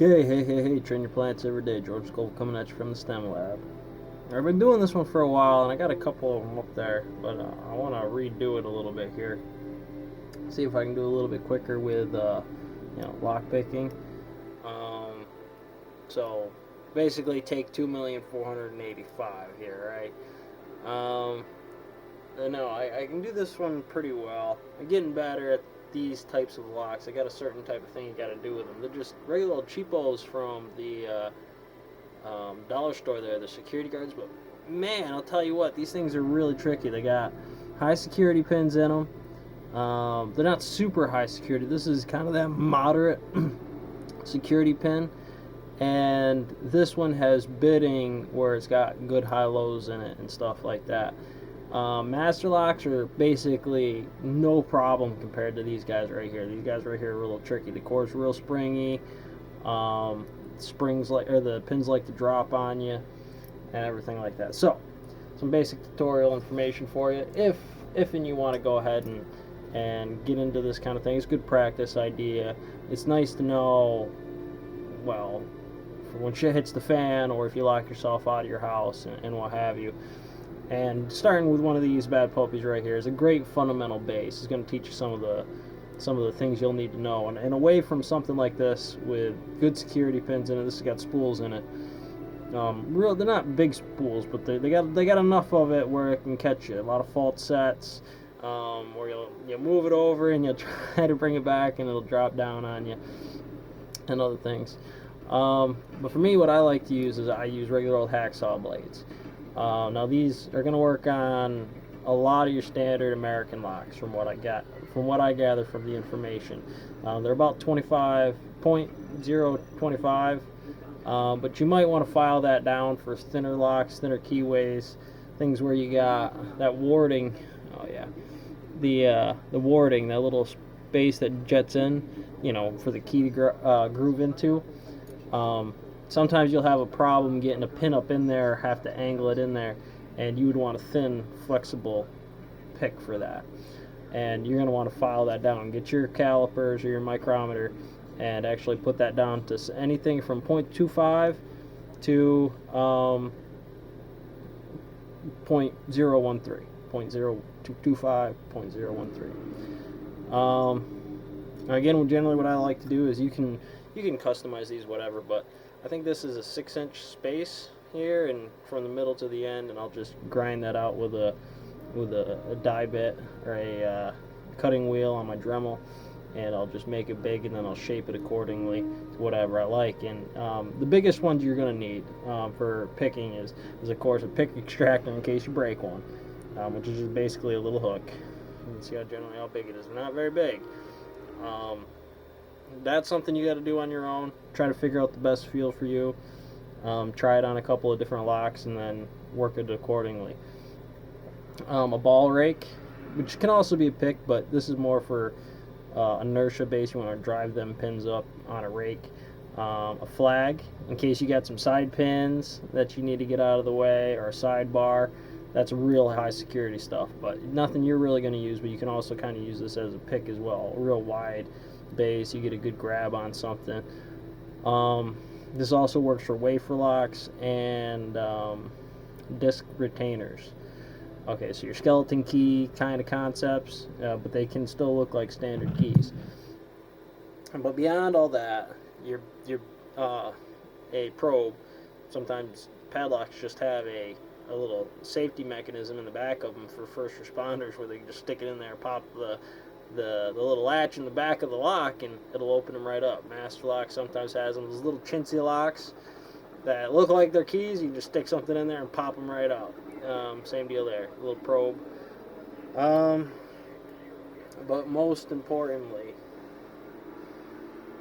Okay, hey, train your plants every day. George Cole coming at you from the STEM lab. I've been doing this one for a while, and I got a couple of them up there, but I want to redo it a little bit here. See if I can do a little bit quicker with, lock picking. Um, so basically, take 2,485 here, right? Um, no, I can do this one pretty well. I'm getting better at these types of locks. I got a certain type of thing you got to do with them. They're just regular old cheapos from the dollar store there, the security guards. But man, I'll tell you what, these things are really tricky. They got high security pins in them. They're not super high security. This is kind of that moderate security pin. And this one has bitting where it's got good high lows in it and stuff like that. Master locks are basically no problem compared to these guys right here. These guys right here are a little tricky. The core's real springy. The pins like to drop on you and everything like that. So, some basic tutorial information for you. If and you want to go ahead and get into this kind of thing, it's a good practice idea. It's nice to know, well, for when shit hits the fan, or if you lock yourself out of your house and what have you. And starting with one of these bad puppies right here is a great fundamental base. It's going to teach you some of the things you'll need to know. And away from something like this with good security pins in it, this has got spools in it. They're not big spools, but they got enough of it where it can catch you. A lot of false sets, where you'll move it over and you'll try to bring it back and it'll drop down on you, and other things. But for me, what I like to use is I use regular old hacksaw blades. Now these are going to work on a lot of your standard American locks from what I gather from the information. They're about 25.025, but you might want to file that down for thinner locks, thinner keyways, things where you got that warding. Oh yeah, the warding, that little space that jets in, for the key to groove into. Sometimes you'll have a problem getting a pin up in there, have to angle it in there, and you would want a thin, flexible pick for that. And you're going to want to file that down. Get your calipers or your micrometer and actually put that down to anything from 0.25 to 0.013. 0.0225, 0.013. Again, generally what I like to do is you can customize these whatever, but I think this is a 6-inch space here, and from the middle to the end, and I'll just grind that out with a die bit or a cutting wheel on my Dremel, and I'll just make it big, and then I'll shape it accordingly to whatever I like. And the biggest ones you're going to need for picking is of course a pick extractor in case you break one, which is just basically a little hook. You can see how big it is. Not very big. That's something you got to do on your own. Try to figure out the best feel for you. Try it on a couple of different locks and then work it accordingly. A ball rake, which can also be a pick, but this is more for inertia base. You want to drive them pins up on a rake. A flag, in case you got some side pins that you need to get out of the way, or a sidebar. That's real high security stuff, but nothing you're really going to use, but you can also kind of use this as a pick as well. A real wide base, you get a good grab on something. This also works for wafer locks and disc retainers. Okay, so your skeleton key kind of concepts, but they can still look like standard keys. But beyond all that, your a probe. Sometimes padlocks just have a little safety mechanism in the back of them for first responders, where they can just stick it in there, pop the little latch in the back of the lock, and it'll open them right up. Master lock sometimes has them, those little chintzy locks that look like they're keys. You can just stick something in there and pop them right out. Same deal there, a little probe. But most importantly,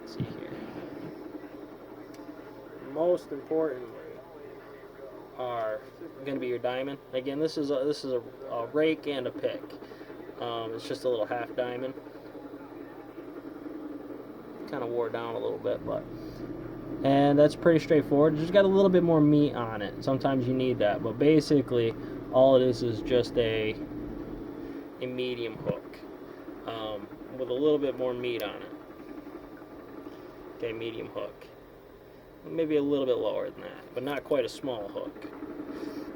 let's see here. Most importantly are going to be your diamond. Again, this is a rake and a pick. It's just a little half diamond. Kind of wore down a little bit, and that's pretty straightforward. Just got a little bit more meat on it. Sometimes you need that, but basically all it is just a medium hook with a little bit more meat on it. Okay, medium hook. maybe a little bit lower than that, but not quite a small hook.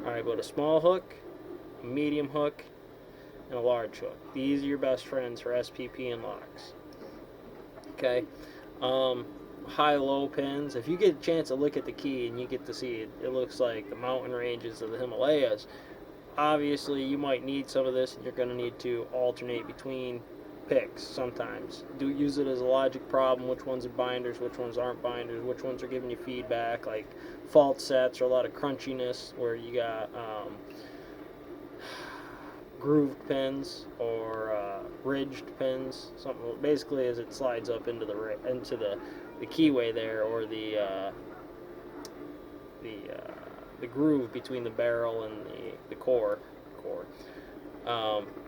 Alright, but a small hook, a medium hook, and a large hook. These are your best friends for SPP and locks. Okay? High-low pins. If you get a chance to look at the key and you get to see it, it looks like the mountain ranges of the Himalayas. Obviously, you might need some of this, and you're going to need to alternate between picks sometimes. Do use it as a logic problem, which ones are binders, which ones aren't binders, which ones are giving you feedback, like fault sets or a lot of crunchiness where you got grooved pins or ridged pins, something basically as it slides up into the keyway there, or the groove between the barrel and the core.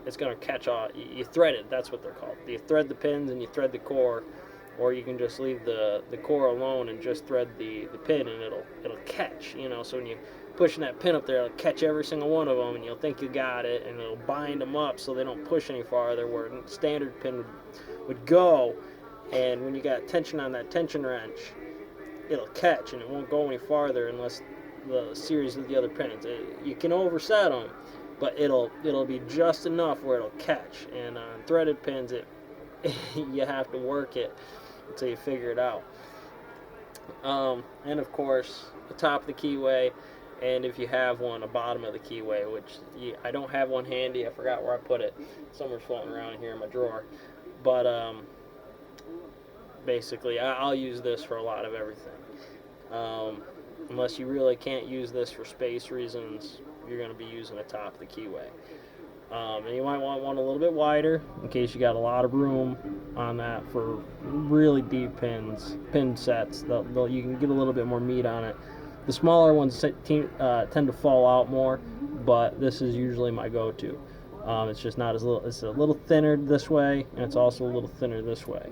It's going to catch on. You thread it. That's what they're called. You thread the pins and you thread the core, or you can just leave the core alone and just thread the pin, and it'll catch. You know, so when you pushing that pin up there, it'll catch every single one of them, and you'll think you got it, and it'll bind them up so they don't push any farther. Where a standard pin would go, and when you got tension on that tension wrench, it'll catch and it won't go any farther unless the series of the other pins. You can overset them, but it'll be just enough where it'll catch. And on threaded pins, you have to work it until you figure it out. And of course, the top of the keyway, and if you have one, the bottom of the keyway, which I don't have one handy. I forgot where I put it. Somewhere's floating around here in my drawer. But basically, I'll use this for a lot of everything. Unless you really can't use this for space reasons, you're going to be using the top of the keyway. And you might want one a little bit wider in case you got a lot of room on that for really deep pin sets. You can get a little bit more meat on it. The smaller ones tend to fall out more, but this is usually my go-to. It's just not as little. It's a little thinner this way, and it's also a little thinner this way.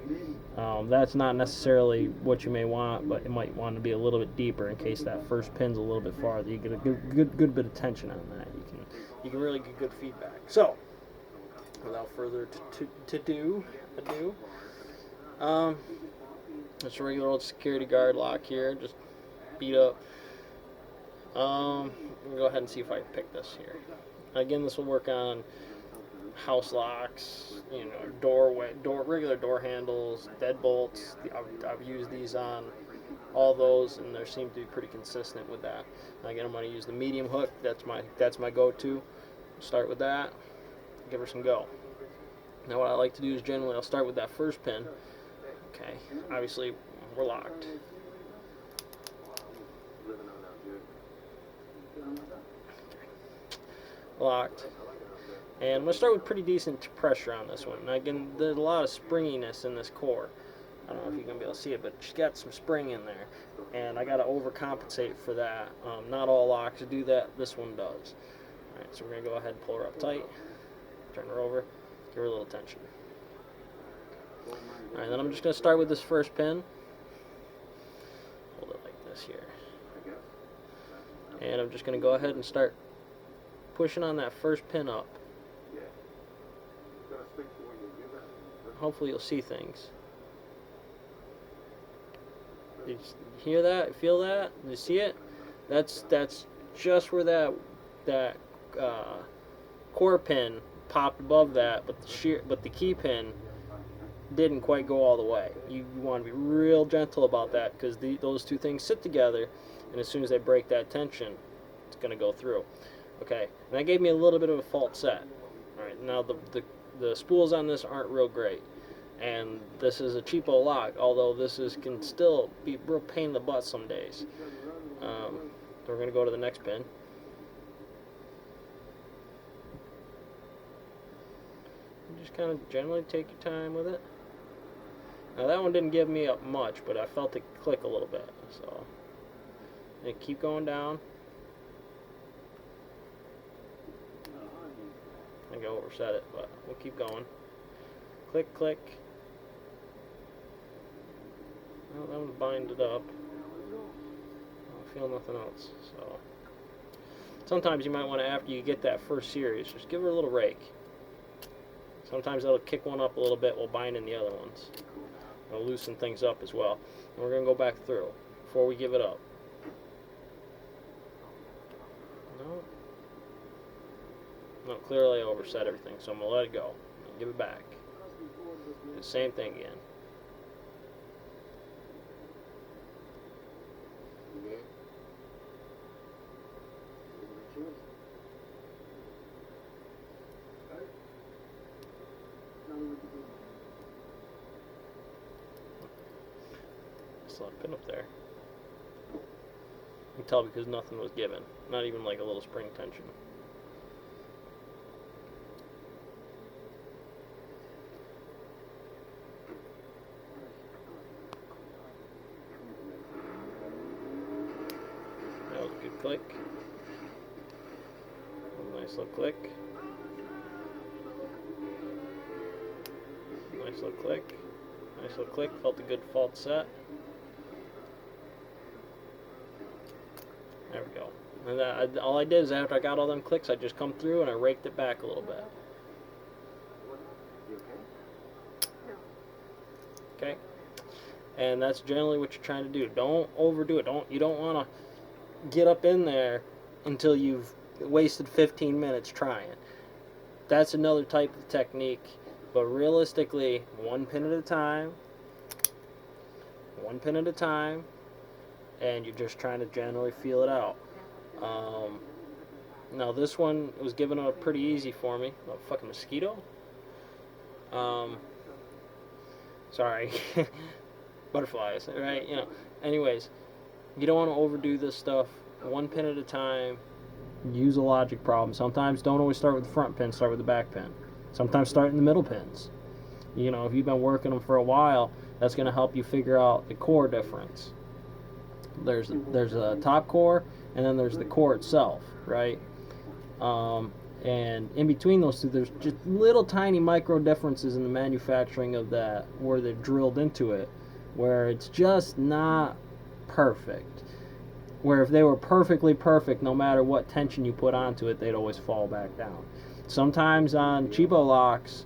That's not necessarily what you may want, but you might want to be a little bit deeper in case that first pin's a little bit farther. You get a good bit of tension on that. You can really get good feedback. So, without further ado, it's a regular old security guard lock here, just beat up. I'm gonna go ahead and see if I can pick this here. Again, this will work on house locks, regular door handles, deadbolts. I've used these on all those, and they seem to be pretty consistent with that. Again, I'm going to use the medium hook. That's my go-to. Start with that. Give her some go. Now, what I like to do is generally I'll start with that first pin. Okay, obviously we're locked. Locked. And I'm going to start with pretty decent pressure on this one. Now again, there's a lot of springiness in this core. I don't know if you're going to be able to see it, but she's got some spring in there. And I got to overcompensate for that. Not all locks do that. This one does. Alright, so we're going to go ahead and pull her up tight. Turn her over. Give her a little tension. Alright, then I'm just going to start with this first pin. Hold it like this here. And I'm just going to go ahead and start pushing on that first pin up. Hopefully you'll see things. Did you hear that? Feel that? Did you see it? That's just where that core pin popped above that, but the key pin didn't quite go all the way. You want to be real gentle about that, because those two things sit together, and as soon as they break that tension, it's going to go through. Okay, and that gave me a little bit of a fault set. All right, now the spools on this aren't real great, and this is a cheapo lock, although can still be a real pain in the butt some days. So we're going to go to the next pin. And just kind of generally take your time with it. Now that one didn't give me up much, but I felt it click a little bit, so and keep going down. I think I overset it, but we'll keep going. Click, click. Well, that one's binded up. I don't feel nothing else. So sometimes you might want to, after you get that first series, just give her a little rake. Sometimes that'll kick one up a little bit while binding the other ones. It'll loosen things up as well. And we're going to go back through. before we give it up. No. No, clearly I overset everything, so I'm going to let it go. And give it back. Do the same thing again. Just let it pin up there. You can tell because nothing was given. Not even like a little spring tension. That was a good click. A nice little click. Nice little click. Nice little click. Felt a good fault set. There we go. And all I did is after I got all them clicks, I just come through and I raked it back a little bit. Okay? And that's generally what you're trying to do. Don't overdo it. You don't want to get up in there until you've wasted 15 minutes trying. That's another type of technique. But realistically, one pin at a time. One pin at a time. And you're just trying to generally feel it out. Now this one was given up pretty easy for me. Oh, fucking mosquito. Sorry. Butterflies, right? You know. Anyways, you don't want to overdo this stuff. One pin at a time. Use a logic problem. Sometimes don't always start with the front pin. Start with the back pin. Sometimes start in the middle pins. You know, if you've been working them for a while, that's going to help you figure out the core difference. There's a top core, and then there's the core itself, right? And in between those two, there's just little tiny micro differences in the manufacturing of that, where they've drilled into it, where it's just not perfect. Where if they were perfectly perfect, no matter what tension you put onto it, they'd always fall back down. Sometimes on cheapo locks,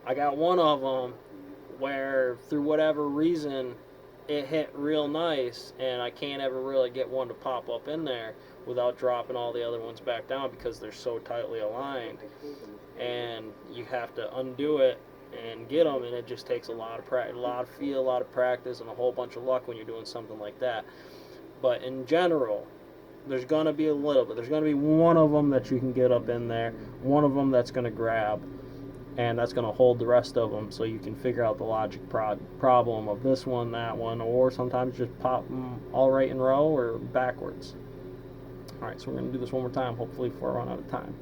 I got one of them where through whatever reason it hit real nice, and I can't ever really get one to pop up in there without dropping all the other ones back down because they're so tightly aligned, and you have to undo it and get them, and it just takes a lot of practice, a lot of feel, a lot of practice, and a whole bunch of luck when you're doing something like that. But in general, there's going to be a little bit. There's going to be one of them that you can get up in there, one of them that's going to grab, and that's going to hold the rest of them, so you can figure out the logic problem of this one, that one, or sometimes just pop them all right in row or backwards. Alright, so we're going to do this one more time, hopefully before I run out of time.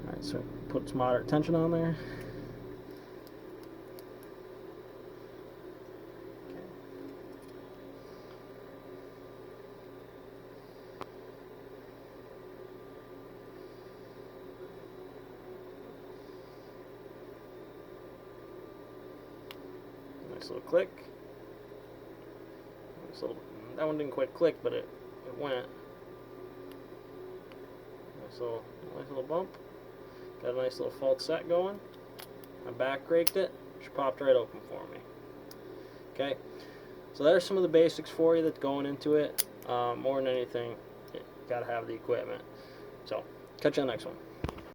Alright, so put some moderate tension on there. Nice little click. Nice little, that one didn't quite click, but it went. Nice little bump. Got a nice little fault set going. I back raked it. She popped right open for me. Okay, so there's some of the basics for you that's going into it. More than anything, you gotta have the equipment. So, catch you on the next one.